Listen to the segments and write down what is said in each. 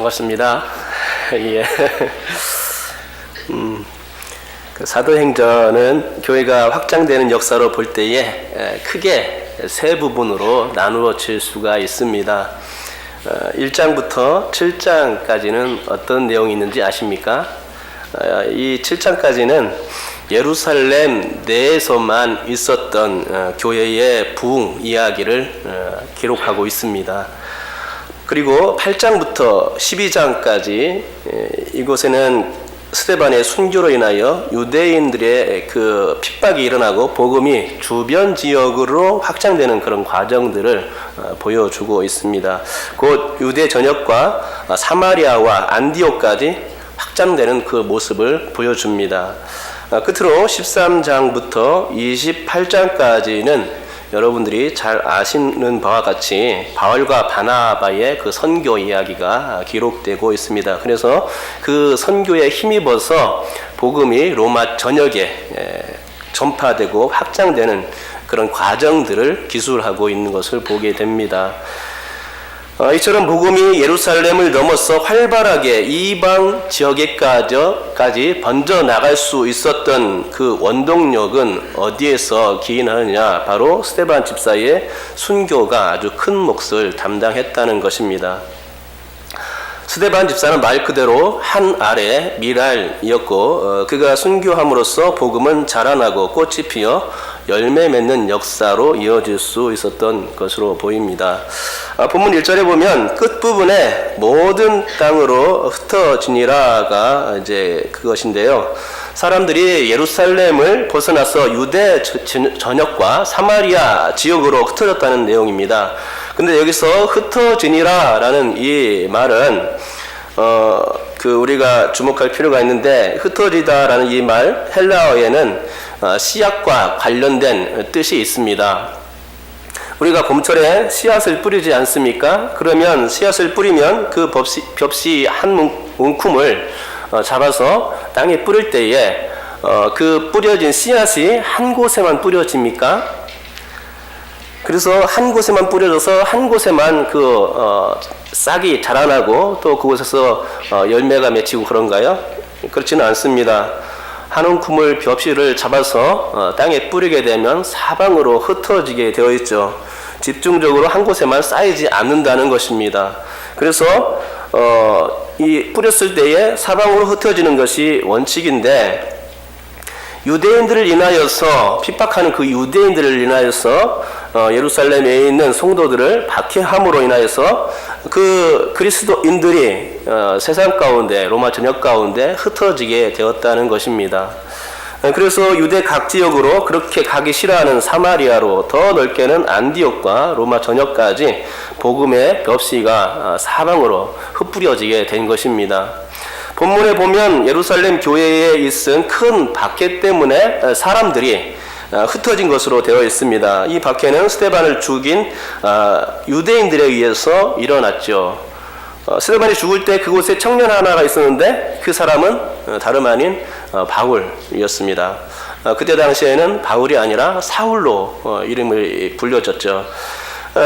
반갑습니다. 예. 그 사도행전은 교회가 확장되는 역사로 볼 때에 크게 세 부분으로 나누어질 수가 있습니다. 1장부터 7장까지는 어떤 내용이 있는지 아십니까? 이 7장까지는 예루살렘 내에서만 있었던 교회의 부흥 이야기를 기록하고 있습니다. 그리고 8장부터 12장까지 이곳에는 스데반의 순교로 인하여 유대인들의 그 핍박이 일어나고 복음이 주변 지역으로 확장되는 그런 과정들을 보여주고 있습니다. 곧 유대 전역과 사마리아와 안디옥까지 확장되는 그 모습을 보여줍니다. 끝으로 13장부터 28장까지는 여러분들이 잘 아시는 바와 같이 바울과 바나바의 그 선교 이야기가 기록되고 있습니다. 그래서 그 선교에 힘입어서 복음이 로마 전역에 전파되고 확장되는 그런 과정들을 기술하고 있는 것을 보게 됩니다. 이처럼 복음이 예루살렘을 넘어서 활발하게 이방 지역에까지 번져 나갈 수 있었던 그 원동력은 어디에서 기인하느냐? 바로 스데반 집사의 순교가 아주 큰 몫을 담당했다는 것입니다. 스데반 집사는 말 그대로 한 알의 미랄이었고 그가 순교함으로써 복음은 자라나고 꽃이 피어 열매 맺는 역사로 이어질 수 있었던 것으로 보입니다. 본문 1절에 보면 끝부분에 모든 땅으로 흩어지니라가 이제 그것인데요. 사람들이 예루살렘을 벗어나서 유대 전역과 사마리아 지역으로 흩어졌다는 내용입니다. 근데 여기서 흩어지니라라는 이 말은 우리가 주목할 필요가 있는데 흩어지다라는 이 말 헬라어에는 씨앗과 관련된 뜻이 있습니다. 우리가 봄철에 씨앗을 뿌리지 않습니까? 그러면 씨앗을 뿌리면 그 벽시 한 움큼을 잡아서 땅에 뿌릴 때에 그 뿌려진 씨앗이 한 곳에만 뿌려집니까? 그래서 한 곳에만 뿌려져서 한 곳에만 싹이 자라나고 또 그곳에서 열매가 맺히고 그런가요? 그렇지는 않습니다. 한 움큼을 벽시를 잡아서 땅에 뿌리게 되면 사방으로 흩어지게 되어 있죠. 집중적으로 한 곳에만 쌓이지 않는다는 것입니다. 그래서 이 뿌렸을 때에 사방으로 흩어지는 것이 원칙인데 유대인들을 인하여서 핍박하는 그 유대인들을 인하여서 예루살렘에 있는 성도들을 박해함으로 인하여서 그 그리스도인들이 세상 가운데 로마 전역 가운데 흩어지게 되었다는 것입니다. 그래서 유대 각 지역으로 그렇게 가기 싫어하는 사마리아로 더 넓게는 안디옥과 로마 전역까지 복음의 벽시가 사방으로 흩뿌려지게 된 것입니다. 본문에 보면 예루살렘 교회에 있은 큰 박해 때문에 사람들이 흩어진 것으로 되어 있습니다. 이 박해는 스데반을 죽인 유대인들에 의해서 일어났죠. 스데반이 죽을 때 그곳에 청년 하나가 있었는데 그 사람은 다름 아닌 바울이었습니다. 그때 당시에는 바울이 아니라 사울로 이름을 불려졌죠.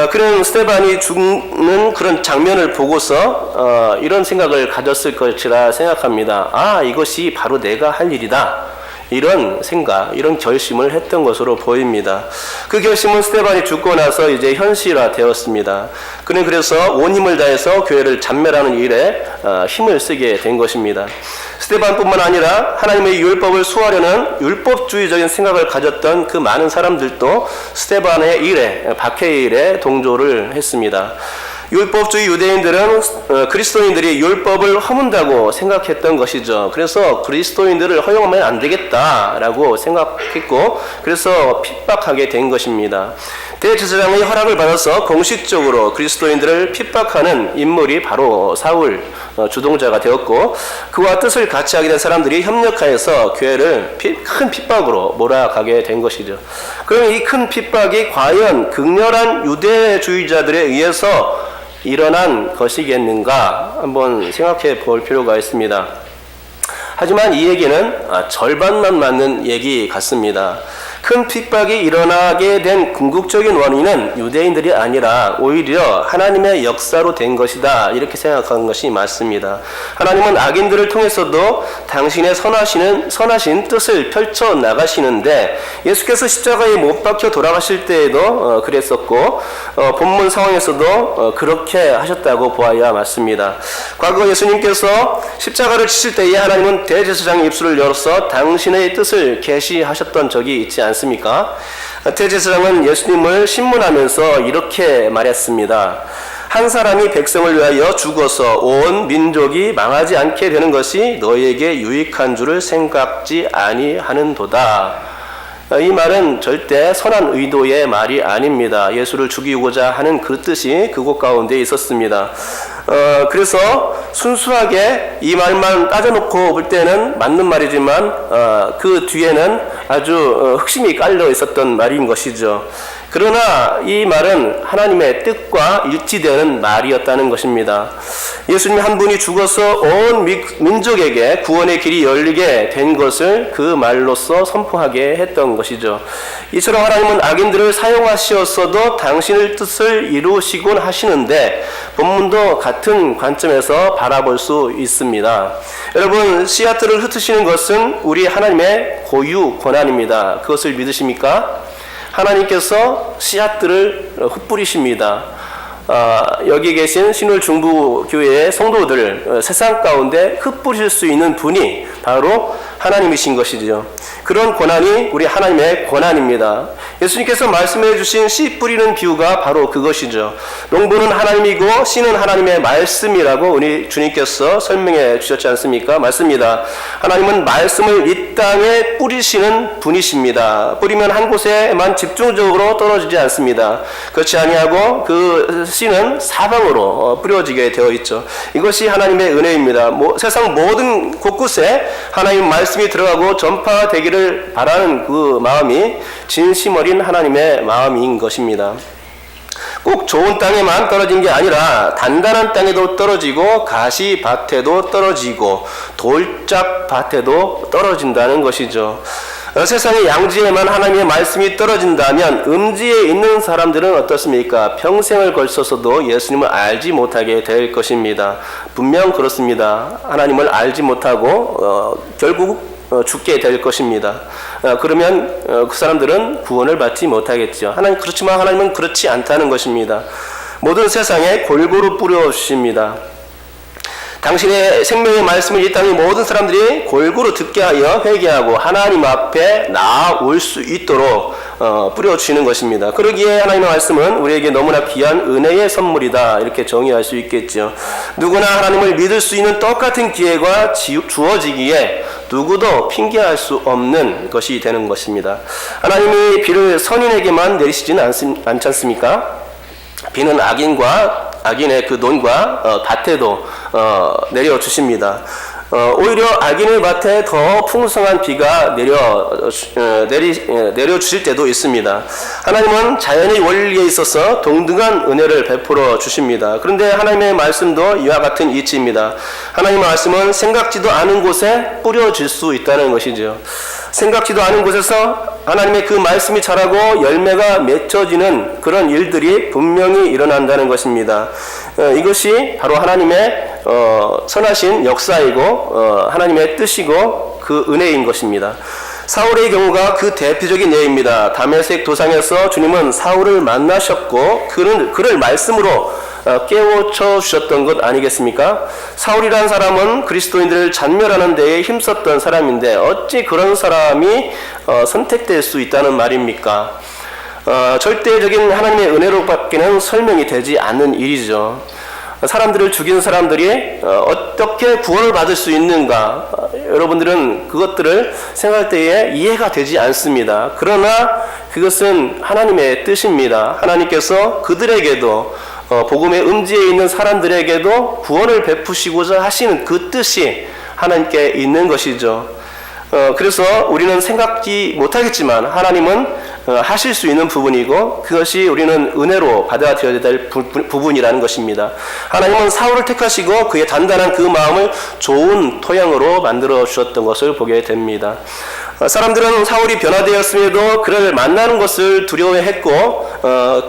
그런 스데반이 죽는 그런 장면을 보고서 이런 생각을 가졌을 것이라 생각합니다. 이것이 바로 내가 할 일이다. 이런 생각, 이런 결심을 했던 것으로 보입니다. 그 결심은 스데반이 죽고 나서 이제 현실화되었습니다. 그는 그래서 온 힘을 다해서 교회를 잔멸하는 일에 힘을 쓰게 된 것입니다. 스데반뿐만 아니라 하나님의 율법을 수호하려는 율법주의적인 생각을 가졌던 그 많은 사람들도 스데반의 일에, 박해의 일에 동조를 했습니다. 율법주의 유대인들은 그리스도인들이 율법을 허문다고 생각했던 것이죠. 그래서 그리스도인들을 허용하면 안 되겠다라고 생각했고 그래서 핍박하게 된 것입니다. 대제사장의 허락을 받아서 공식적으로 그리스도인들을 핍박하는 인물이 바로 사울 주동자가 되었고 그와 뜻을 같이 하게 된 사람들이 협력하여서 교회를 큰 핍박으로 몰아가게 된 것이죠. 그럼 이 큰 핍박이 과연 극렬한 유대주의자들에 의해서 일어난 것이겠는가 한번 생각해 볼 필요가 있습니다. 하지만 이 얘기는 절반만 맞는 얘기 같습니다. 큰 핍박이 일어나게 된 궁극적인 원인은 유대인들이 아니라 오히려 하나님의 역사로 된 것이다. 이렇게 생각하는 것이 맞습니다. 하나님은 악인들을 통해서도 당신의 선하신 뜻을 펼쳐 나가시는데 예수께서 십자가에 못 박혀 돌아가실 때에도 그랬었고 본문 상황에서도 그렇게 하셨다고 보아야 맞습니다. 과거 예수님께서 십자가를 치실 때에 하나님은 대제사장의 입술을 열어서 당신의 뜻을 계시하셨던 적이 있지 않습니까? 대제사장은 예수님을 신문하면서 이렇게 말했습니다. 한 사람이 백성을 위하여 죽어서 온 민족이 망하지 않게 되는 것이 너희에게 유익한 줄을 생각지 아니하는도다. 이 말은 절대 선한 의도의 말이 아닙니다. 예수를 죽이고자 하는 그 뜻이 그곳 가운데 있었습니다. 그래서 순수하게 이 말만 따져놓고 볼 때는 맞는 말이지만 그 뒤에는 아주 흑심이 깔려 있었던 말인 것이죠. 그러나 이 말은 하나님의 뜻과 일치되는 말이었다는 것입니다. 예수님 한 분이 죽어서 온 민족에게 구원의 길이 열리게 된 것을 그 말로써 선포하게 했던 것이죠. 이처럼 하나님은 악인들을 사용하시었어도 당신의 뜻을 이루시곤 하시는데 본문도 같은 관점에서 바라볼 수 있습니다. 여러분, 씨앗들을 흩으시는 것은 우리 하나님의 고유 권한입니다. 그것을 믿으십니까? 하나님께서 씨앗들을 흩뿌리십니다. 여기 계신 신울 중부교회의 성도들 세상 가운데 흩뿌릴 수 있는 분이 바로 하나님이신 것이죠. 그런 권한이 우리 하나님의 권한입니다. 예수님께서 말씀해 주신 씨 뿌리는 비유가 바로 그것이죠. 농부는 하나님이고 씨는 하나님의 말씀이라고 우리 주님께서 설명해 주셨지 않습니까? 맞습니다. 하나님은 말씀을 이 땅에 뿌리시는 분이십니다. 뿌리면 한 곳에만 집중적으로 떨어지지 않습니다. 그렇지 아니하고 그 씨는 사방으로 뿌려지게 되어 있죠. 이것이 하나님의 은혜입니다. 세상 모든 곳곳에 하나님 말씀이 들어가고 전파되기를 바라는 그 마음이 진심 어린 하나님의 마음인 것입니다. 꼭 좋은 땅에만 떨어진 게 아니라 단단한 땅에도 떨어지고 가시밭에도 떨어지고 돌짝밭에도 떨어진다는 것이죠. 세상의 양지에만 하나님의 말씀이 떨어진다면 음지에 있는 사람들은 어떻습니까? 평생을 걸쳐서도 예수님을 알지 못하게 될 것입니다. 분명 그렇습니다. 하나님을 알지 못하고 결국 죽게 될 것입니다. 그러면 그 사람들은 구원을 받지 못하겠죠. 그렇지만 하나님은 그렇지 않다는 것입니다. 모든 세상에 골고루 뿌려주십니다. 당신의 생명의 말씀을 이 땅의 모든 사람들이 골고루 듣게 하여 회개하고 하나님 앞에 나아올 수 있도록 뿌려주시는 것입니다. 그러기에 하나님의 말씀은 우리에게 너무나 귀한 은혜의 선물이다, 이렇게 정의할 수 있겠죠. 누구나 하나님을 믿을 수 있는 똑같은 기회가 주어지기에 누구도 핑계할 수 없는 것이 되는 것입니다. 하나님이 비를 선인에게만 내리시지는 않지 않습니까? 비는 악인의 그 논과 밭에도 내려주십니다. 오히려 악인의 밭에 더 풍성한 비가 내려주실 때도 있습니다. 하나님은 자연의 원리에 있어서 동등한 은혜를 베풀어 주십니다. 그런데 하나님의 말씀도 이와 같은 이치입니다. 하나님의 말씀은 생각지도 않은 곳에 뿌려질 수 있다는 것이죠. 생각지도 않은 곳에서 하나님의 그 말씀이 자라고 열매가 맺혀지는 그런 일들이 분명히 일어난다는 것입니다. 이것이 바로 하나님의 선하신 역사이고 하나님의 뜻이고 그 은혜인 것입니다. 사울의 경우가 그 대표적인 예입니다. 다메섹 도상에서 주님은 사울을 만나셨고 그를 말씀으로 깨우쳐 주셨던 것 아니겠습니까? 사울이라는 사람은 그리스도인들을 잔멸하는 데에 힘썼던 사람인데 어찌 그런 사람이 선택될 수 있다는 말입니까? 절대적인 하나님의 은혜로밖에는 설명이 되지 않는 일이죠. 사람들을 죽인 사람들이 어떻게 구원을 받을 수 있는가? 여러분들은 그것들을 생각할 때에 이해가 되지 않습니다. 그러나 그것은 하나님의 뜻입니다. 하나님께서 그들에게도 복음의 음지에 있는 사람들에게도 구원을 베푸시고자 하시는 그 뜻이 하나님께 있는 것이죠. 그래서 우리는 생각지 못하겠지만 하나님은 하실 수 있는 부분이고 그것이 우리는 은혜로 받아들여야 될 부분이라는 것입니다. 하나님은 사울을 택하시고 그의 단단한 그 마음을 좋은 토양으로 만들어 주셨던 것을 보게 됩니다. 사람들은 사울이 변화되었음에도 그를 만나는 것을 두려워했고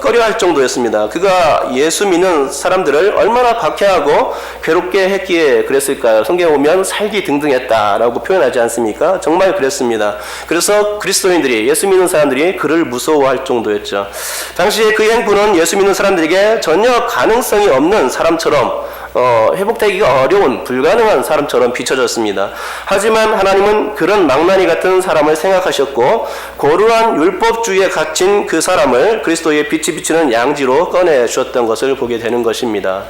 꺼려할 정도였습니다. 그가 예수 믿는 사람들을 얼마나 박해하고 괴롭게 했기에 그랬을까요? 성경에 보면 살기 등등했다라고 표현하지 않습니까? 정말 그랬습니다. 그래서 그리스도인들이, 예수 믿는 사람들이 그를 무서워할 정도였죠. 당시에 그 행부는 예수 믿는 사람들에게 전혀 가능성이 없는 사람처럼 회복되기가 어려운 불가능한 사람처럼 비춰졌습니다. 하지만 하나님은 그런 망나니 같은 사람을 생각하셨고 고루한 율법주의에 갇힌 그 사람을 그리스도의 빛이 비치는 양지로 꺼내 주었던 것을 보게 되는 것입니다.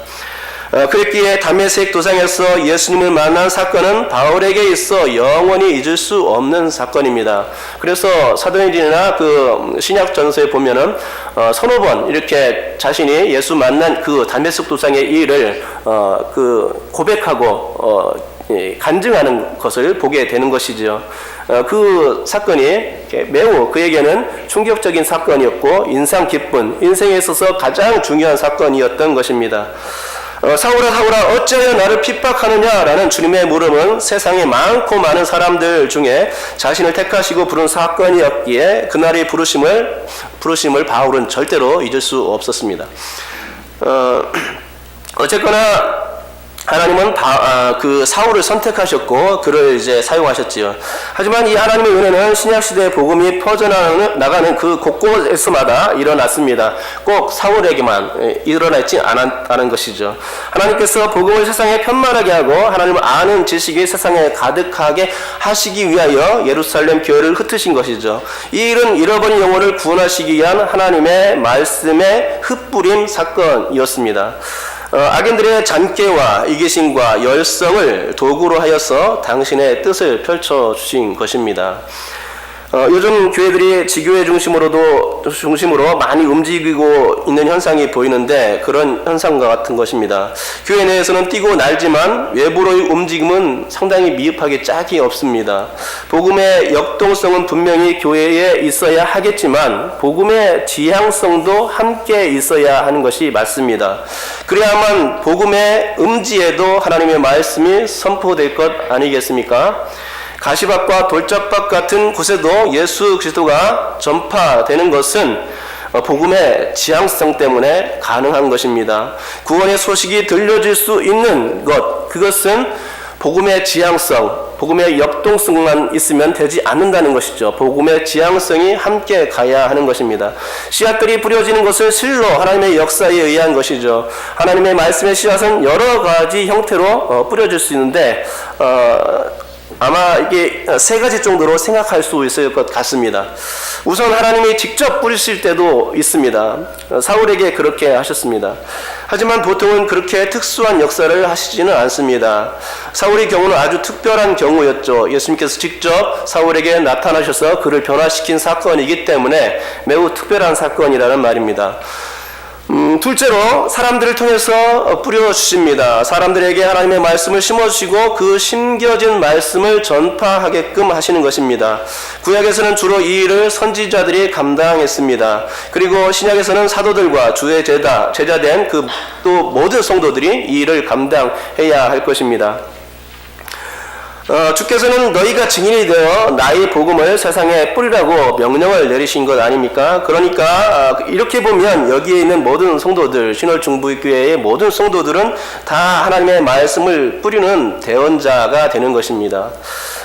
그랬기에 다메섹 도상에서 예수님을 만난 사건은 바울에게 있어 영원히 잊을 수 없는 사건입니다. 그래서 사도행전이나 그 신약 전서에 보면은 서너 번 이렇게 자신이 예수 만난 그 다메섹 도상의 일을 그 고백하고 간증하는 것을 보게 되는 것이죠. 그 사건이 매우 그에게는 충격적인 사건이었고 인상 깊은, 인생에 있어서 가장 중요한 사건이었던 것입니다. 사울아 사울아 어찌하여 나를 핍박하느냐라는 주님의 물음은 세상에 많고 많은 사람들 중에 자신을 택하시고 부른 사건이었기에 그날의 부르심을 바울은 절대로 잊을 수 없었습니다. 어쨌거나 하나님은 그 사울을 선택하셨고 그를 이제 사용하셨지요. 하지만 이 하나님의 은혜는 신약시대의 복음이 퍼져나가는 그 곳곳에서마다 일어났습니다. 꼭 사울에게만 일어나지 않았다는 것이죠. 하나님께서 복음을 세상에 편만하게 하고 하나님을 아는 지식이 세상에 가득하게 하시기 위하여 예루살렘 교회를 흩으신 것이죠. 이 일은 잃어버린 영혼을 구원하시기 위한 하나님의 말씀의 흩뿌림 사건이었습니다. 악인들의 잔꾀와 이기심과 열성을 도구로 하여서 당신의 뜻을 펼쳐주신 것입니다. 요즘 교회들이 지교회 중심으로 많이 움직이고 있는 현상이 보이는데 그런 현상과 같은 것입니다. 교회 내에서는 뛰고 날지만 외부로의 움직임은 상당히 미흡하게 짝이 없습니다. 복음의 역동성은 분명히 교회에 있어야 하겠지만 복음의 지향성도 함께 있어야 하는 것이 맞습니다. 그래야만 복음의 음지에도 하나님의 말씀이 선포될 것 아니겠습니까? 가시밭과 돌짝밭 같은 곳에도 예수 그리스도가 전파되는 것은 복음의 지향성 때문에 가능한 것입니다. 구원의 소식이 들려질 수 있는 것, 그것은 복음의 지향성, 복음의 역동성만 있으면 되지 않는다는 것이죠. 복음의 지향성이 함께 가야 하는 것입니다. 씨앗들이 뿌려지는 것은 실로 하나님의 역사에 의한 것이죠. 하나님의 말씀의 씨앗은 여러 가지 형태로 뿌려질 수 있는데 아마 이게 세 가지 정도로 생각할 수 있을 것 같습니다. 우선 하나님이 직접 뿌리실 때도 있습니다. 사울에게 그렇게 하셨습니다. 하지만 보통은 그렇게 특수한 역사를 하시지는 않습니다. 사울의 경우는 아주 특별한 경우였죠. 예수님께서 직접 사울에게 나타나셔서 그를 변화시킨 사건이기 때문에 매우 특별한 사건이라는 말입니다. 둘째로 사람들을 통해서 뿌려주십니다. 사람들에게 하나님의 말씀을 심어주시고 그 심겨진 말씀을 전파하게끔 하시는 것입니다. 구약에서는 주로 이 일을 선지자들이 감당했습니다. 그리고 신약에서는 사도들과 주의 제자된 그 또 모든 성도들이 이 일을 감당해야 할 것입니다. 주께서는 너희가 증인이 되어 나의 복음을 세상에 뿌리라고 명령을 내리신 것 아닙니까? 그러니까 이렇게 보면 여기에 있는 모든 성도들, 신월중부교회의 모든 성도들은 다 하나님의 말씀을 뿌리는 대언자가 되는 것입니다.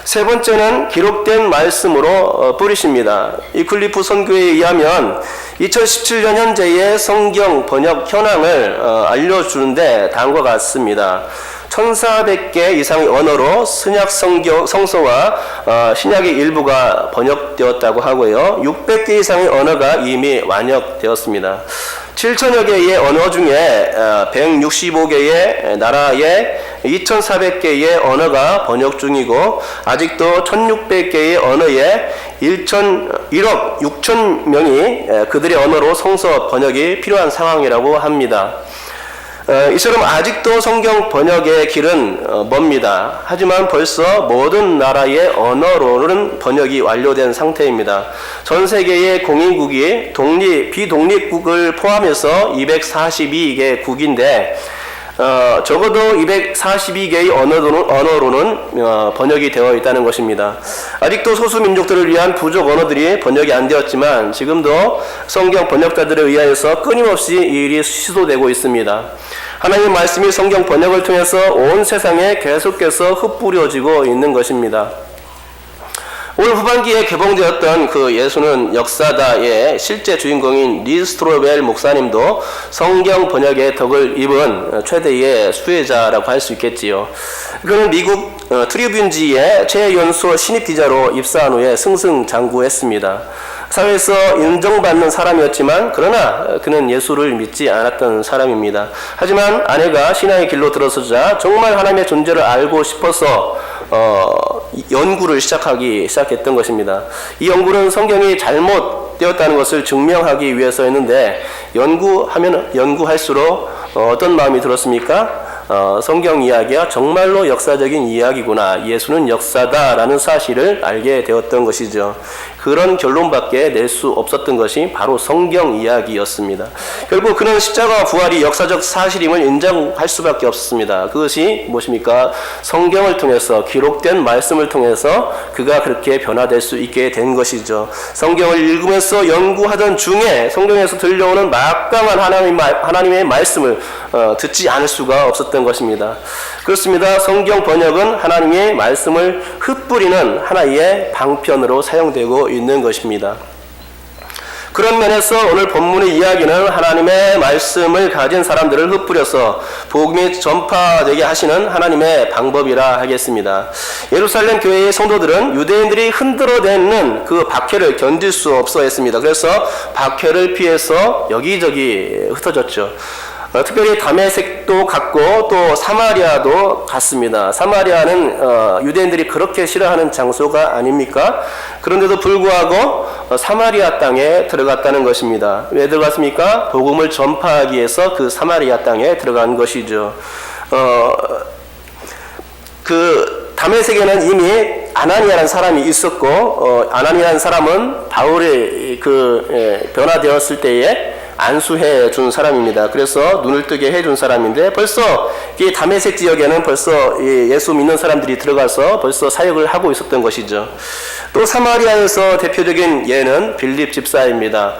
세 번째는 기록된 말씀으로 뿌리십니다. 이 클리프 선교에 의하면 2017년 현재의 성경 번역 현황을 알려주는데 다음과 같습니다. 1400개 이상의 언어로 신약 성서와 신약의 일부가 번역되었다고 하고요. 600개 이상의 언어가 이미 완역되었습니다. 7천여 개의 언어 중에 165개의 나라에 2400개의 언어가 번역 중이고 아직도 1600개의 언어에 1억 6천 명이 그들의 언어로 성서 번역이 필요한 상황이라고 합니다. 이처럼 아직도 성경 번역의 길은 멉니다. 하지만 벌써 모든 나라의 언어로는 번역이 완료된 상태입니다. 전 세계의 공인국이 비독립국을 포함해서 242개 국인데 적어도 242개의 언어로는 번역이 되어 있다는 것입니다. 아직도 소수민족들을 위한 부족 언어들이 번역이 안 되었지만 지금도 성경 번역자들에 의하여서 끊임없이 이 일이 시도되고 있습니다. 하나님의 말씀이 성경 번역을 통해서 온 세상에 계속해서 흩뿌려지고 있는 것입니다. 올 후반기에 개봉되었던 그 예수는 역사다의 실제 주인공인 리 스트로벨 목사님도 성경 번역의 덕을 입은 최대의 수혜자라고 할 수 있겠지요. 그는 미국 트리뷴지의 최연소 신입 기자로 입사한 후에 승승장구했습니다. 사회에서 인정받는 사람이었지만 그러나 그는 예수를 믿지 않았던 사람입니다. 하지만 아내가 신앙의 길로 들어서자 정말 하나님의 존재를 알고 싶어서 연구를 시작했던 것입니다. 이 연구는 성경이 잘못되었다는 것을 증명하기 위해서였는데 연구하면 연구할수록 어떤 마음이 들었습니까? 성경 이야기가 정말로 역사적인 이야기구나. 예수는 역사다라는 사실을 알게 되었던 것이죠. 그런 결론밖에 낼 수 없었던 것이 바로 성경 이야기였습니다. 결국 그는 십자가와 부활이 역사적 사실임을 인정할 수밖에 없었습니다. 그것이 무엇입니까? 성경을 통해서 기록된 말씀을 통해서 그가 그렇게 변화될 수 있게 된 것이죠. 성경을 읽으면서 연구하던 중에 성경에서 들려오는 막강한 하나님의 말씀을 듣지 않을 수가 없었던 것입니다. 그렇습니다. 성경 번역은 하나님의 말씀을 흩뿌리는 하나의 방편으로 사용되고 있는 것입니다. 그런 면에서 오늘 본문의 이야기는 하나님의 말씀을 가진 사람들을 흩뿌려서 복음이 전파되게 하시는 하나님의 방법이라 하겠습니다. 예루살렘 교회의 성도들은 유대인들이 흔들어대는 그 박해를 견딜 수 없어 했습니다. 그래서 박해를 피해서 여기저기 흩어졌죠. 특별히 다메섹도 갔고 또 사마리아도 갔습니다. 사마리아는 유대인들이 그렇게 싫어하는 장소가 아닙니까? 그런데도 불구하고 사마리아 땅에 들어갔다는 것입니다. 왜 들어갔습니까? 복음을 전파하기 위해서 그 사마리아 땅에 들어간 것이죠. 그 다메섹에는 이미 아나니아라는 사람이 있었고 아나니아라는 사람은 바울이 변화되었을 때에 안수해 준 사람입니다. 그래서 눈을 뜨게 해준 사람인데 벌써 이 다메섹 지역에는 벌써 예수 믿는 사람들이 들어가서 벌써 사역을 하고 있었던 것이죠. 또 사마리아에서 대표적인 예는 빌립 집사입니다.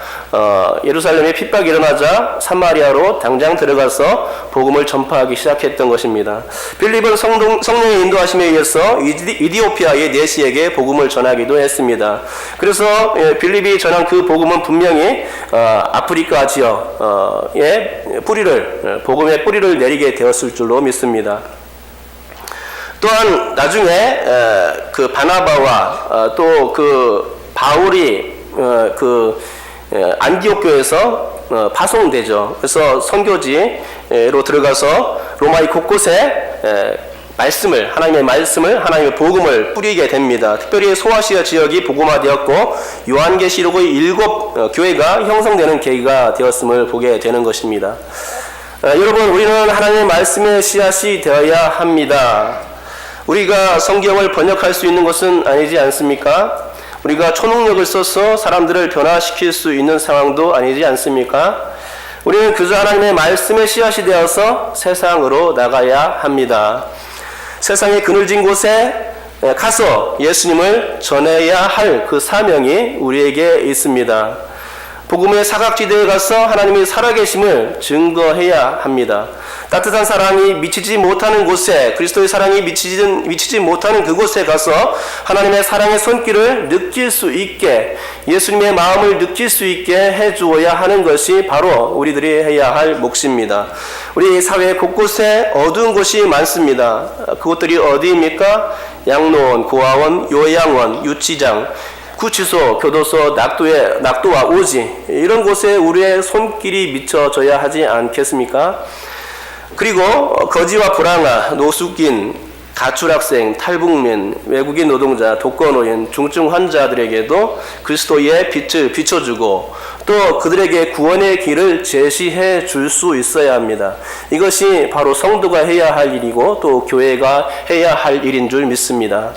예루살렘에 핍박이 일어나자 사마리아로 당장 들어가서 복음을 전파하기 시작했던 것입니다. 빌립은 성령의 인도하심에 의해서 이디오피아의 내시에게 복음을 전하기도 했습니다. 그래서 빌립이 전한 그 복음은 분명히 아프리카 지역에 복음의 뿌리를 내리게 되었을 줄로 믿습니다. 또한 나중에 그 바나바와 또 그 바울이 안디옥 교회에서 파송되죠. 그래서 선교지로 들어가서 로마의 곳곳에 하나님의 복음을 뿌리게 됩니다. 특별히 소아시아 지역이 복음화되었고 요한계시록의 7 교회가 형성되는 계기가 되었음을 보게 되는 것입니다. 여러분, 우리는 하나님의 말씀의 씨앗이 되어야 합니다. 우리가 성경을 번역할 수 있는 것은 아니지 않습니까? 우리가 초능력을 써서 사람들을 변화시킬 수 있는 상황도 아니지 않습니까? 우리는 그저 하나님의 말씀의 씨앗이 되어서 세상으로 나가야 합니다. 세상의 그늘진 곳에 가서 예수님을 전해야 할 그 사명이 우리에게 있습니다. 복음의 사각지대에 가서 하나님이 살아계심을 증거해야 합니다. 따뜻한 사랑이 미치지 못하는 곳에, 그리스도의 사랑이 미치지 못하는 그곳에 가서 하나님의 사랑의 손길을 느낄 수 있게, 예수님의 마음을 느낄 수 있게 해주어야 하는 것이 바로 우리들이 해야 할 몫입니다. 우리 사회 곳곳에 어두운 곳이 많습니다. 그곳들이 어디입니까? 양로원, 고아원, 요양원, 유치장, 구치소, 교도소, 낙도와 오지, 이런 곳에 우리의 손길이 미쳐져야 하지 않겠습니까? 그리고 거지와 불황아, 노숙인, 가출학생, 탈북민, 외국인 노동자, 독거노인, 중증 환자들에게도 그리스도의 빛을 비춰주고 또 그들에게 구원의 길을 제시해 줄 수 있어야 합니다. 이것이 바로 성도가 해야 할 일이고 또 교회가 해야 할 일인 줄 믿습니다.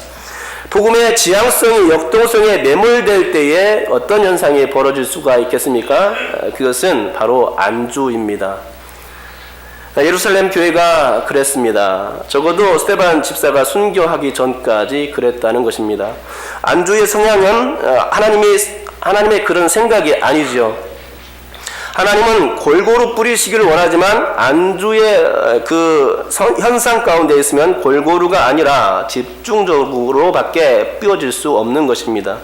복음의 지향성이 역동성에 매몰될 때에 어떤 현상이 벌어질 수가 있겠습니까? 그것은 바로 안주입니다. 예루살렘 교회가 그랬습니다. 적어도 스데반 집사가 순교하기 전까지 그랬다는 것입니다. 안주의 성향은 하나님의 그런 생각이 아니죠. 하나님은 골고루 뿌리시기를 원하지만 안주의 그 현상 가운데 있으면 골고루가 아니라 집중적으로밖에 뿌려질 수 없는 것입니다.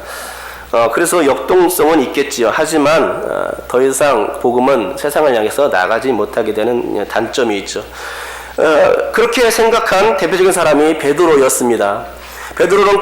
그래서 역동성은 있겠지요. 하지만 더 이상 복음은 세상을 향해서 나가지 못하게 되는 단점이 있죠. 그렇게 생각한 대표적인 사람이 베드로였습니다. 베드로는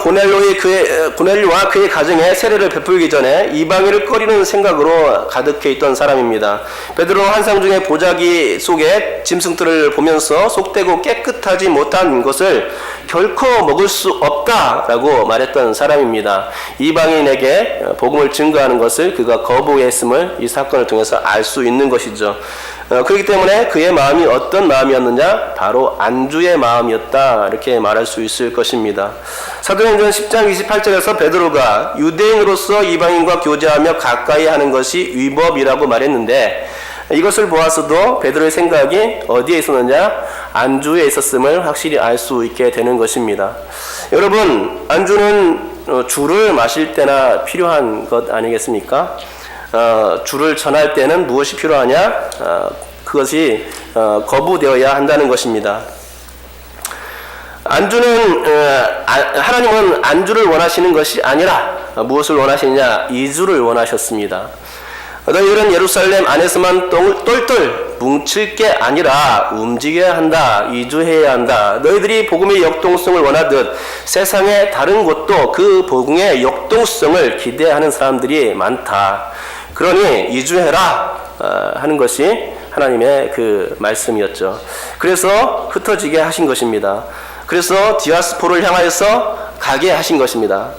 고넬료와 그의 가정에 세례를 베풀기 전에 이방인을 꺼리는 생각으로 가득해 있던 사람입니다. 베드로는 환상 중에 보자기 속에 짐승들을 보면서 속되고 깨끗하지 못한 것을 결코 먹을 수 없다라고 말했던 사람입니다. 이방인에게 복음을 증거하는 것을 그가 거부했음을 이 사건을 통해서 알 수 있는 것이죠. 그렇기 때문에 그의 마음이 어떤 마음이었느냐? 바로 안주의 마음이었다, 이렇게 말할 수 있을 것입니다. 사도행전 10장 28절에서 베드로가 유대인으로서 이방인과 교제하며 가까이 하는 것이 위법이라고 말했는데, 이것을 보아서도 베드로의 생각이 어디에 있었느냐? 안주에 있었음을 확실히 알 수 있게 되는 것입니다. 여러분, 안주는 주를 마실 때나 필요한 것 아니겠습니까? 주를 전할 때는 무엇이 필요하냐? 그것이 거부되어야 한다는 것입니다. 안주는 하나님은 안주를 원하시는 것이 아니라 무엇을 원하시느냐? 이주를 원하셨습니다. 너희들은 예루살렘 안에서만 똘똘 뭉칠 게 아니라 움직여야 한다. 이주해야 한다. 너희들이 복음의 역동성을 원하듯 세상의 다른 곳도 그 복음의 역동성을 기대하는 사람들이 많다. 그러니 이주해라 하는 것이 하나님의 그 말씀이었죠. 그래서 흩어지게 하신 것입니다. 그래서 디아스포를 향하여서 가게 하신 것입니다.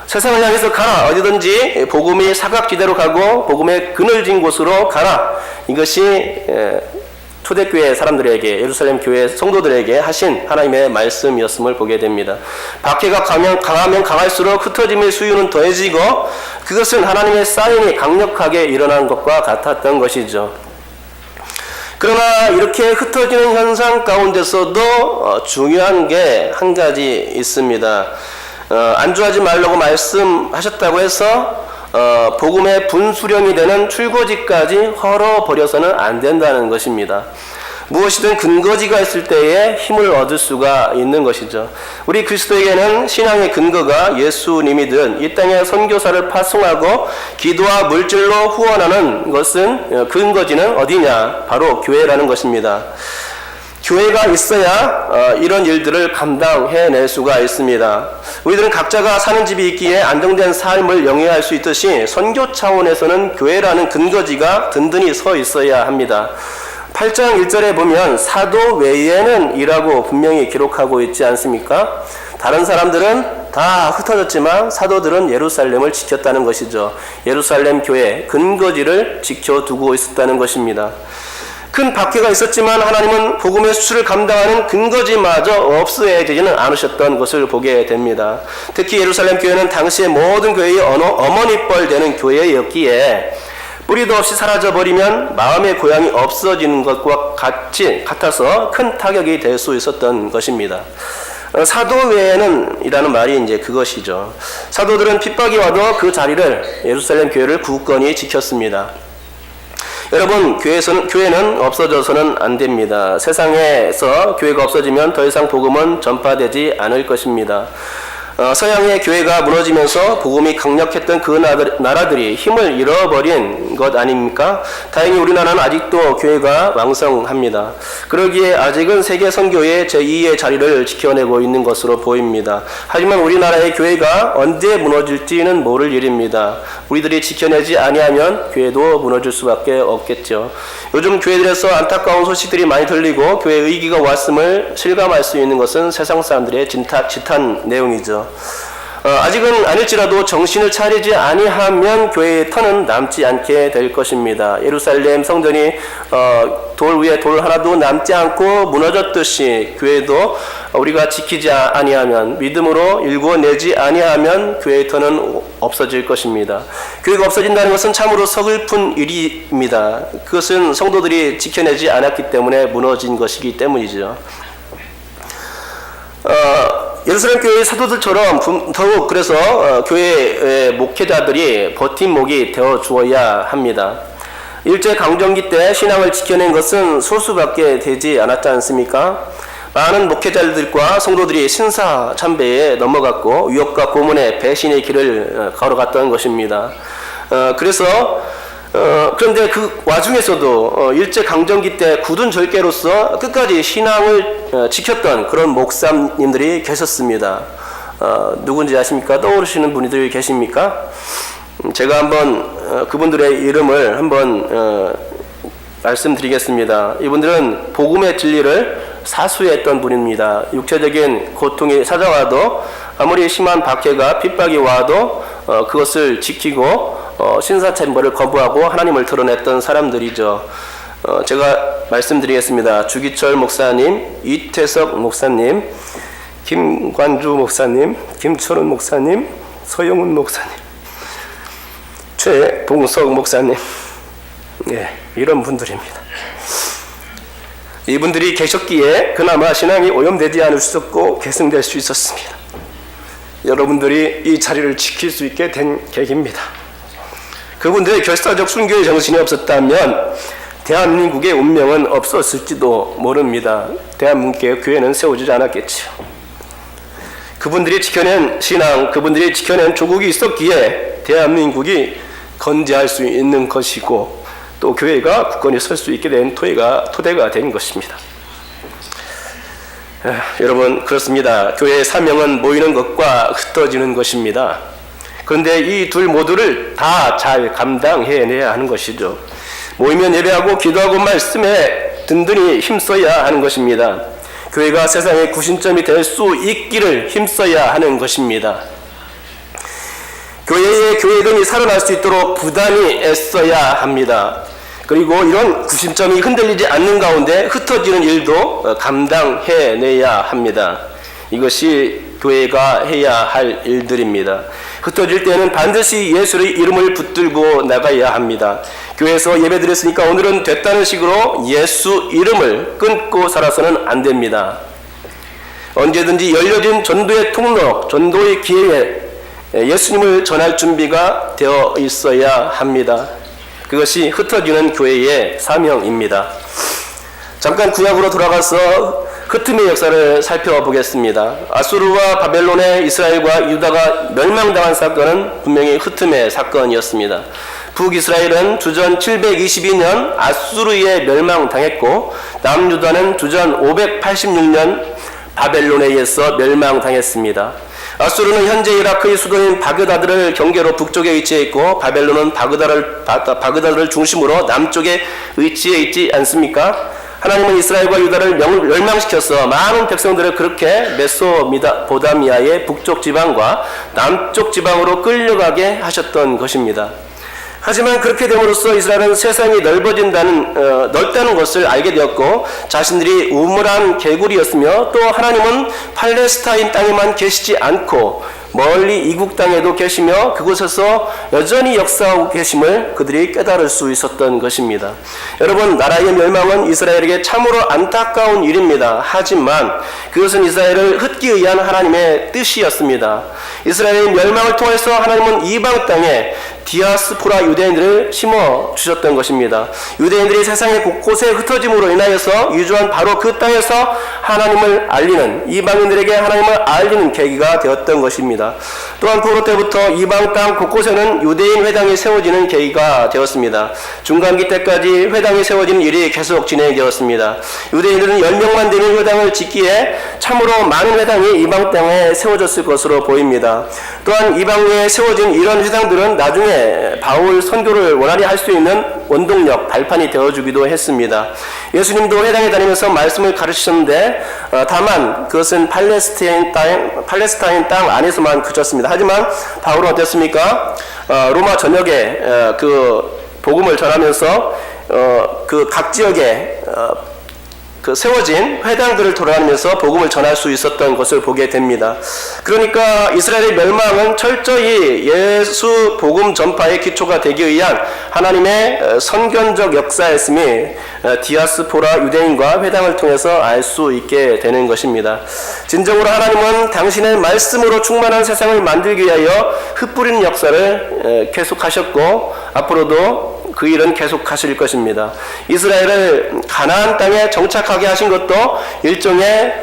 세상을 향해서 가라. 어디든지 복음이 사각지대로 가고 복음의 그늘진 곳으로 가라. 이것이 초대교회 사람들에게, 예루살렘 교회 성도들에게 하신 하나님의 말씀이었음을 보게 됩니다. 박해가 강하면 강할수록 흩어짐의 수위는 더해지고 그것은 하나님의 사인이 강력하게 일어난 것과 같았던 것이죠. 그러나 이렇게 흩어지는 현상 가운데서도 중요한 게 한 가지 있습니다. 안주하지 말라고 말씀하셨다고 해서 복음의 분수령이 되는 출거지까지 헐어버려서는 안 된다는 것입니다. 무엇이든 근거지가 있을 때에 힘을 얻을 수가 있는 것이죠. 우리 그리스도에게는 신앙의 근거가 예수님이든 이 땅에 선교사를 파송하고 기도와 물질로 후원하는 것은 근거지는 어디냐? 바로 교회라는 것입니다. 교회가 있어야 이런 일들을 감당해낼 수가 있습니다. 우리들은 각자가 사는 집이 있기에 안정된 삶을 영위할 수 있듯이 선교 차원에서는 교회라는 근거지가 든든히 서 있어야 합니다. 8장 1절에 보면 사도 외에는 이라고 분명히 기록하고 있지 않습니까? 다른 사람들은 다 흩어졌지만 사도들은 예루살렘을 지켰다는 것이죠. 예루살렘 교회 근거지를 지켜두고 있었다는 것입니다. 큰 박해가 있었지만 하나님은 복음의 수출을 감당하는 근거지마저 없애지는 않으셨던 것을 보게 됩니다. 특히 예루살렘 교회는 당시의 모든 교회의 어머니뻘 되는 교회였기에 뿌리도 없이 사라져버리면 마음의 고향이 없어지는 것과 같아서 큰 타격이 될 수 있었던 것입니다. 사도 외에는 이라는 말이 이제 그것이죠. 사도들은 핍박이 와도 그 자리를, 예루살렘 교회를 굳건히 지켰습니다. 여러분, 교회는 없어져서는 안 됩니다. 세상에서 교회가 없어지면 더 이상 복음은 전파되지 않을 것입니다. 서양의 교회가 무너지면서 복음이 강력했던 그 나라들이 힘을 잃어버린 것 아닙니까? 다행히 우리나라는 아직도 교회가 왕성합니다. 그러기에 아직은 세계 선교의 제2의 자리를 지켜내고 있는 것으로 보입니다. 하지만 우리나라의 교회가 언제 무너질지는 모를 일입니다. 우리들이 지켜내지 아니하면 교회도 무너질 수밖에 없겠죠. 요즘 교회들에서 안타까운 소식들이 많이 들리고 교회의 위기가 왔음을 실감할 수 있는 것은 세상 사람들의 지탄 내용이죠. 아직은 아닐지라도 정신을 차리지 아니하면 교회의 터는 남지 않게 될 것입니다. 예루살렘 성전이 돌 위에 돌 하나도 남지 않고 무너졌듯이 교회도 우리가 지키지 아니하면, 믿음으로 일구어내지 아니하면 교회의 터는 없어질 것입니다. 교회가 없어진다는 것은 참으로 서글픈 일입니다. 그것은 성도들이 지켜내지 않았기 때문에 무너진 것이기 때문이죠. 예루살렘 교회의 사도들처럼 더욱 그래서 교회의 목회자들이 버팀목이 되어 주어야 합니다. 일제강점기 때 신앙을 지켜낸 것은 소수밖에 되지 않았지 않습니까? 많은 목회자들과 성도들이 신사참배에 넘어갔고 유혹과 고문의 배신의 길을 걸어갔던 것입니다. 그런데 그 와중에서도 일제강점기 때 굳은 절개로서 끝까지 신앙을 지켰던 그런 목사님들이 계셨습니다. 누군지 아십니까? 떠오르시는 분들이 계십니까? 제가 한번 그분들의 이름을 한번 말씀드리겠습니다. 이분들은 복음의 진리를 사수했던 분입니다. 육체적인 고통이 찾아와도, 아무리 심한 박해가 핍박이 와도 그것을 지키고 신사참배를 거부하고 하나님을 드러냈던 사람들이죠. 제가 말씀드리겠습니다. 주기철 목사님, 이태석 목사님, 김관주 목사님, 김철훈 목사님, 서영훈 목사님, 최봉석 목사님, 이런 분들입니다. 이분들이 계셨기에 그나마 신앙이 오염되지 않을 수 있었고 계승될 수 있었습니다. 여러분들이 이 자리를 지킬 수 있게 된 계기입니다. 그분들의 결사적 순교의 정신이 없었다면 대한민국의 운명은 없었을지도 모릅니다. 대한민국의 교회는 세워지지 않았겠지요. 그분들이 지켜낸 신앙, 그분들이 지켜낸 조국이 있었기에 대한민국이 건재할 수 있는 것이고, 또 교회가 굳건히 설 수 있게 된 토대가 된 것입니다. 여러분, 그렇습니다. 교회의 사명은 모이는 것과 흩어지는 것입니다. 그런데 이 둘 모두를 다 잘 감당해내야 하는 것이죠. 모이면 예배하고 기도하고 말씀에 든든히 힘써야 하는 것입니다. 교회가 세상의 구심점이 될 수 있기를 힘써야 하는 것입니다. 교회의 교회됨이 살아날 수 있도록 부단히 애써야 합니다. 그리고 이런 구심점이 흔들리지 않는 가운데 흩어지는 일도 감당해내야 합니다. 이것이 교회가 해야 할 일들입니다. 흩어질 때는 반드시 예수의 이름을 붙들고 나가야 합니다. 교회에서 예배드렸으니까 오늘은 됐다는 식으로 예수 이름을 끊고 살아서는 안 됩니다. 언제든지 열려진 전도의 통로, 전도의 기회에 예수님을 전할 준비가 되어 있어야 합니다. 그것이 흩어지는 교회의 사명입니다. 잠깐 구약으로 돌아가서 흩음의 역사를 살펴보겠습니다. 아수르와 바벨론의 이스라엘과 유다가 멸망당한 사건은 분명히 흩음의 사건이었습니다. 북이스라엘은 주전 722년 아수르에 멸망당했고, 남유다는 주전 586년 바벨론에 의해서 멸망당했습니다. 아수르는 현재 이라크의 수도인 바그다드를 경계로 북쪽에 위치해 있고, 바벨론은 바그다드를 중심으로 남쪽에 위치해 있지 않습니까? 하나님은 이스라엘과 유다를 멸망시켜서 많은 백성들을 그렇게 메소포타미아의 북쪽 지방과 남쪽 지방으로 끌려가게 하셨던 것입니다. 하지만 그렇게 됨으로써 이스라엘은 세상이 넓다는 것을 알게 되었고, 자신들이 우물한 개구리였으며, 또 하나님은 팔레스타인 땅에만 계시지 않고 멀리 이국 땅에도 계시며 그곳에서 여전히 역사하고 계심을 그들이 깨달을 수 있었던 것입니다. 여러분, 나라의 멸망은 이스라엘에게 참으로 안타까운 일입니다. 하지만 그것은 이스라엘을 흩기 위한 하나님의 뜻이었습니다. 이스라엘의 멸망을 통해서 하나님은 이방 땅에 디아스포라 유대인들을 심어주셨던 것입니다. 유대인들이 세상의 곳곳에 흩어짐으로 인하여서 유주한 바로 그 땅에서 하나님을 알리는, 이방인들에게 하나님을 알리는 계기가 되었던 것입니다. 또한 포로 때부터 이방 땅 곳곳에는 유대인 회당이 세워지는 계기가 되었습니다. 중간기 때까지 회당이 세워지는 일이 계속 진행되었습니다. 유대인들은 10명만 되는 회당을 짓기에 참으로 많은 회당이 이방 땅에 세워졌을 것으로 보입니다. 또한 이방에 세워진 이런 회당들은 나중에 나중에 바울 선교를 원활히 할 수 있는 원동력, 발판이 되어주기도 했습니다. 예수님도 회당에 다니면서 말씀을 가르치셨는데 다만 그것은 팔레스타인 땅 안에서만 그쳤습니다. 하지만 바울은 어땠습니까? 로마 전역에 그 복음을 전하면서 그 각 지역에 그 세워진 회당들을 돌아다니면서 복음을 전할 수 있었던 것을 보게 됩니다. 그러니까 이스라엘의 멸망은 철저히 예수 복음 전파의 기초가 되기 위한 하나님의 선견적 역사였음이 디아스포라 유대인과 회당을 통해서 알 수 있게 되는 것입니다. 진정으로 하나님은 당신의 말씀으로 충만한 세상을 만들기 위하여 흩뿌리는 역사를 계속하셨고 앞으로도 그 일은 계속하실 것입니다. 이스라엘을 가나안 땅에 정착하게 하신 것도 일종의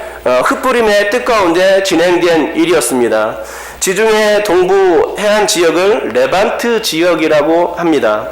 흩뿌림의 뜻 가운데 진행된 일이었습니다. 지중해 동부 해안 지역을 레반트 지역이라고 합니다.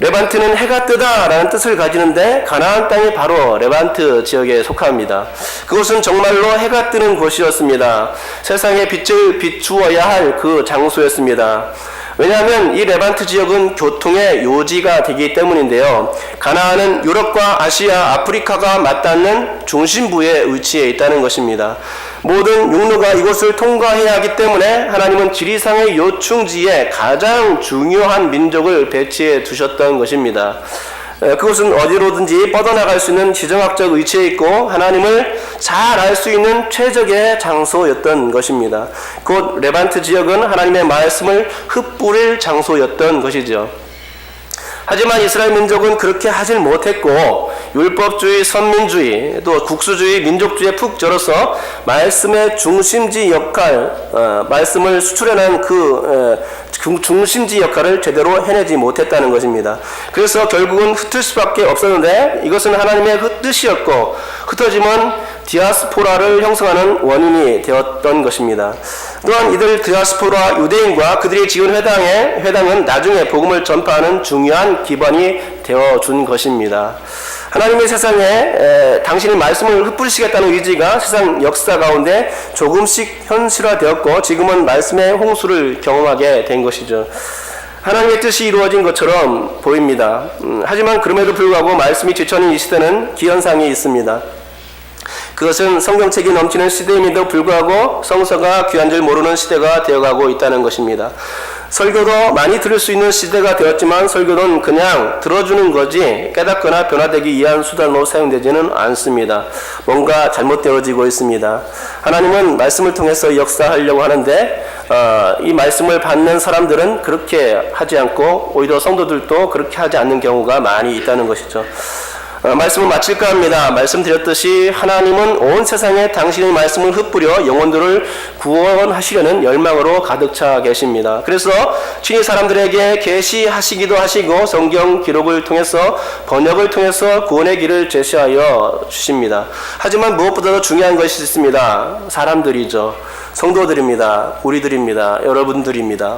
레반트는 해가 뜨다 라는 뜻을 가지는데 가나안 땅이 바로 레반트 지역에 속합니다. 그곳은 정말로 해가 뜨는 곳이었습니다. 세상에 빛을 비추어야 할 그 장소였습니다. 왜냐하면 이 레반트 지역은 교통의 요지가 되기 때문인데요. 가나안은 유럽과 아시아, 아프리카가 맞닿는 중심부에 위치해 있다는 것입니다. 모든 육로가 이곳을 통과해야 하기 때문에 하나님은 지리상의 요충지에 가장 중요한 민족을 배치해 두셨던 것입니다. 그것은 어디로든지 뻗어나갈 수 있는 지정학적 위치에 있고 하나님을 잘 알 수 있는 최적의 장소였던 것입니다. 곧 레반트 지역은 하나님의 말씀을 흩뿌릴 장소였던 것이죠. 하지만 이스라엘 민족은 그렇게 하질 못했고 율법주의, 선민주의, 또 국수주의, 민족주의에 푹 절어서 말씀의 중심지 역할, 말씀을 수출해낸 중심지 역할을 제대로 해내지 못했다는 것입니다. 그래서 결국은 흩을 수밖에 없었는데 이것은 하나님의 뜻이었고 흩어짐은 디아스포라를 형성하는 원인이 되었던 것입니다. 또한 이들 디아스포라 유대인과 그들이 지은 회당은 나중에 복음을 전파하는 중요한 기반이 되어준 것입니다. 하나님의 세상에 당신의 말씀을 흩뿌리시겠다는 의지가 세상 역사 가운데 조금씩 현실화되었고 지금은 말씀의 홍수를 경험하게 된 것이죠. 하나님의 뜻이 이루어진 것처럼 보입니다. 하지만 그럼에도 불구하고 말씀이 지쳐있는 이 시대는 기현상이 있습니다. 그것은 성경책이 넘치는 시대임에도 불구하고 성서가 귀한 줄 모르는 시대가 되어가고 있다는 것입니다. 설교도 많이 들을 수 있는 시대가 되었지만 설교는 그냥 들어주는 거지 깨닫거나 변화되기 위한 수단으로 사용되지는 않습니다. 뭔가 잘못되어지고 있습니다. 하나님은 말씀을 통해서 역사하려고 하는데 이 말씀을 받는 사람들은 그렇게 하지 않고 오히려 성도들도 그렇게 하지 않는 경우가 많이 있다는 것이죠. 말씀을 마칠까 합니다. 말씀드렸듯이 하나님은 온 세상에 당신의 말씀을 흩뿌려 영혼들을 구원하시려는 열망으로 가득 차 계십니다. 그래서 친히 사람들에게 계시하시기도 하시고 성경 기록을 통해서 번역을 통해서 구원의 길을 제시하여 주십니다. 하지만 무엇보다도 중요한 것이 있습니다. 사람들이죠. 성도들입니다. 우리들입니다. 여러분들입니다.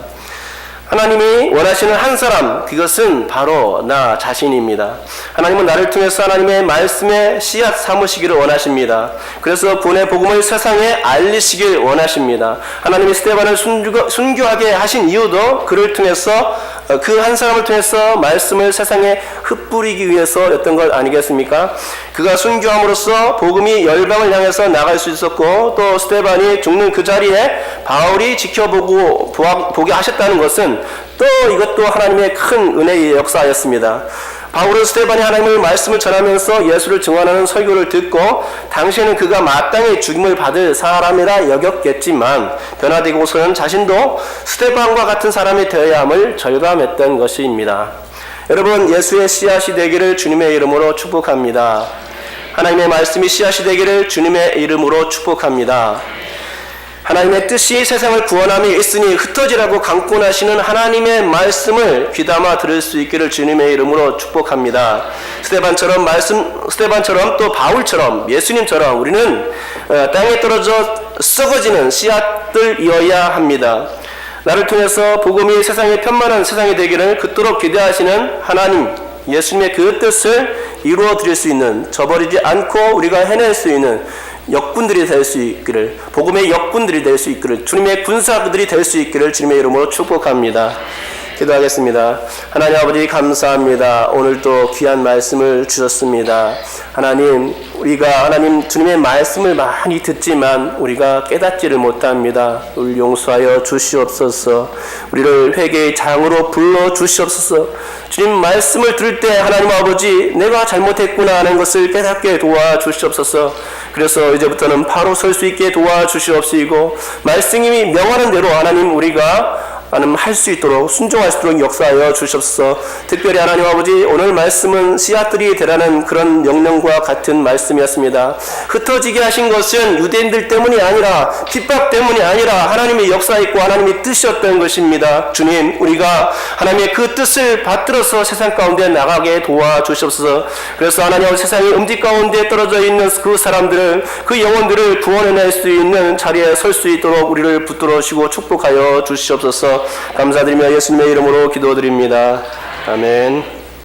하나님이 원하시는 한 사람, 그것은 바로 나 자신입니다. 하나님은 나를 통해서 하나님의 말씀에 씨앗 삼으시기를 원하십니다. 그래서 구원의 복음을 세상에 알리시길 원하십니다. 하나님이 스데반을 순교하게 하신 이유도 그를 통해서 그 한 사람을 통해서 말씀을 세상에 흩뿌리기 위해서였던 것 아니겠습니까? 그가 순교함으로써 복음이 열방을 향해서 나갈 수 있었고 또 스데반이 죽는 그 자리에 바울이 지켜보고 보게 하셨다는 것은 또 이것도 하나님의 큰 은혜의 역사였습니다. 바울은 스데반이 하나님의 말씀을 전하면서 예수를 증언하는 설교를 듣고 당시에는 그가 마땅히 죽임을 받을 사람이라 여겼겠지만 변화되고서는 자신도 스데반과 같은 사람이 되어야 함을 절감했던 것입니다. 여러분, 예수의 씨앗이 되기를 주님의 이름으로 축복합니다. 하나님의 말씀이 씨앗이 되기를 주님의 이름으로 축복합니다. 하나님의 뜻이 세상을 구원함이 있으니 흩어지라고 강권하시는 하나님의 말씀을 귀담아 들을 수 있기를 주님의 이름으로 축복합니다. 스데반처럼 또 바울처럼 예수님처럼 우리는 땅에 떨어져 썩어지는 씨앗들이어야 합니다. 나를 통해서 복음이 세상에 편만한 세상이 되기를 그토록 기대하시는 하나님 예수님의 그 뜻을 이루어 드릴 수 있는, 저버리지 않고 우리가 해낼 수 있는 역군들이 될 수 있기를, 복음의 역군들이 될 수 있기를, 주님의 군사들이 될 수 있기를 주님의 이름으로 축복합니다. 기도하겠습니다. 하나님 아버지 감사합니다. 오늘도 귀한 말씀을 주셨습니다. 하나님, 우리가 하나님 주님의 말씀을 많이 듣지만 우리가 깨닫지를 못합니다. 우리 용서하여 주시옵소서. 우리를 회개의 장으로 불러 주시옵소서. 주님 말씀을 들을 때 하나님 아버지 내가 잘못했구나 하는 것을 깨닫게 도와주시옵소서. 그래서 이제부터는 바로 설 수 있게 도와주시옵시고 말씀이 명하는 대로 하나님 우리가 할 수 있도록 순종할 수 있도록 역사하여 주시옵소서. 특별히 하나님 아버지 오늘 말씀은 씨앗들이 되라는 그런 명령과 같은 말씀이었습니다. 흩어지게 하신 것은 유대인들 때문이 아니라 핍박 때문이 아니라 하나님의 역사 있고 하나님의 뜻이었던 것입니다. 주님, 우리가 하나님의 그 뜻을 받들어서 세상 가운데 나가게 도와주시옵소서. 그래서 하나님 세상의 음지 가운데 떨어져 있는 그 사람들을, 그 영혼들을 구원해낼 수 있는 자리에 설 수 있도록 우리를 붙들어 주시고 축복하여 주시옵소서. 감사드리며 예수님의 이름으로 기도드립니다. 아멘.